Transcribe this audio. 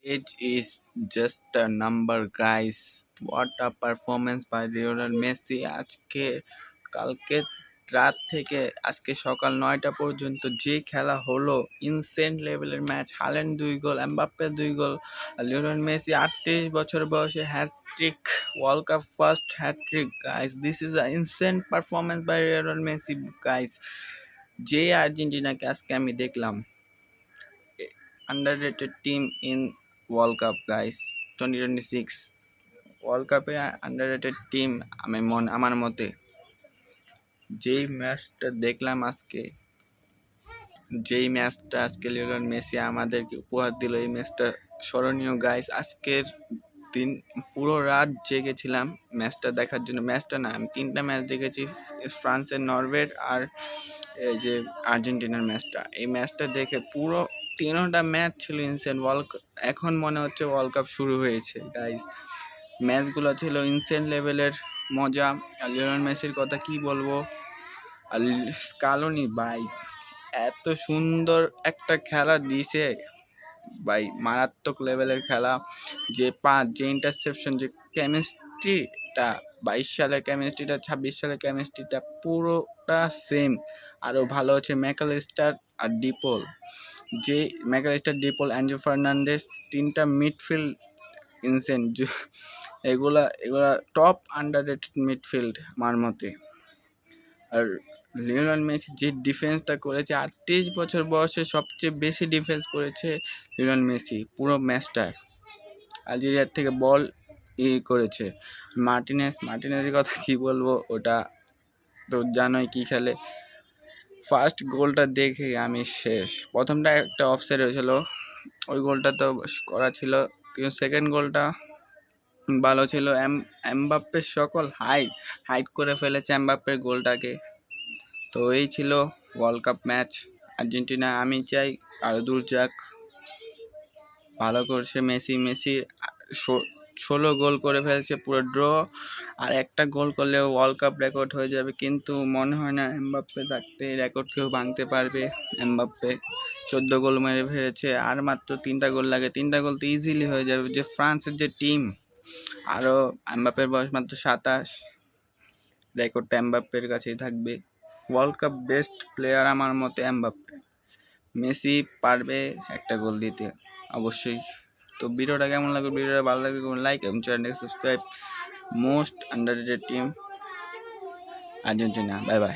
Age is just a number, guys. What a performance by Lionel Messi! আজকে কালকে রাত থেকে আজকে সকাল 9টা পর্যন্ত যে খেলা হলো, ইনসেন্ট লেভেলের match. Haaland 2 goal, Mbappe 2 goal, আর লিওনেল মেসি 38 বছর বয়সে hattrick, World Cup first hattrick. Guys, this is a insane performance by Lionel Messi. Guys, যে আর্জেন্টিনাকে আজকে আমি দেখলাম, underrated team in World Cup, guys, 2026 world কাপের আন্ডাররেটেড টিম। আমার মতে যেই ম্যাচটা দেখলাম আজকে, লিওনেল মেসি আমাদেরকে উপহার দিল, এই ম্যাচটা স্মরণীয়। গাইস, আজকের দিন পুরো রাত জেগেছিলাম ম্যাচটা দেখার জন্য। ম্যাচটা না, আমি 3টা ম্যাচ দেখেছি, ফ্রান্সের, নরওয়ের আর এই যে আর্জেন্টিনার ম্যাচটা। এই ম্যাচটা দেখে পুরো 3টা ম্যাচ ছিল ইনসেন। এখন মনে হচ্ছে ওয়ার্ল্ড কাপ শুরু হয়েছে। গাইস, ম্যাচগুলো ছিল ইনসেন লেভেলের মজা। আর লিওনেল মেসির কথা কি বলবো, আর স্কালোনি ভাই এত সুন্দর একটা খেলা দিছে ভাই, মারাত্মক লেভেলের খেলা। যে ইন্টারসেপশন, যে কেমিস্ট্রিটা, 22 সালের কেমিস্ট্রিটা, 26 সালের কেমিস্ট্রিটা পুরোটা সেম। আরও ভালো হচ্ছে ম্যাকালিস্টার আর ডিপল। অ্যাঞ্জো ফার্নান্ডেস, 3টা মিডফিল্ড ইনসেন। এগুলা টপ আন্ডাররেটেড মিডফিল্ড আমার মতে। আর লিওনেল মেসি যে ডিফেন্সটা করেছে, 38 বছর বয়সে সবচেয়ে বেশি ডিফেন্স করেছে লিওনেল মেসি পুরো ম্যাচটার। আলজেরিয়ার থেকে বল করেছে। মার্টিনেজের কথা কি বলবো, ওটা তো জানোই কি খেলে। ফার্স্ট গোলটা দেখে আমি শেষ। প্রথমটা একটা অফসাইড হয়েছিল, ওই গোলটা তো করা ছিল, কিন্তু সেকেন্ড গোলটা ভালো ছিল। এমবাপ্পের সকল হাইড করে ফেলেছে এমবাপ্পের গোলটাকে। তো এই ছিল ওয়ার্ল্ড কাপ ম্যাচ। আর্জেন্টিনা আমি চাই আরও দূর যাক। ভালো করছে মেসি 16 গোল করে ফেলছে, পুরো ড্র। আর একটা গোল করলে ওয়ার্ল্ড কাপ রেকর্ড হয়ে যাবে, কিন্তু মনে হয় না এমবাপ্পে থাকতে রেকর্ড কেউ ভাঙতে পারবে। এমবাপ্পে 14 গোল মেরে ফেলেছে, আর মাত্র 3টা গোল লাগে। 3টা গোল তো ইজিলি হয়ে যাবে। যে ফ্রান্সের যে টিম, আরও এমবাপ্পের বয়স মাত্র 27, রেকর্ডটা এমবাপ্পের কাছেই থাকবে। ওয়ার্ল্ড কাপ বেস্ট প্লেয়ার আমার মতে এমবাপ্পে। মেসি পারবে একটা গোল দিতে অবশ্যই। তো ভিডিওটা কেমন লাগবে, ভিডিওটা ভালো লাগবে লাইক এবং চ্যানেলটাকে subscribe. Most underrated team Argentina. Bye bye.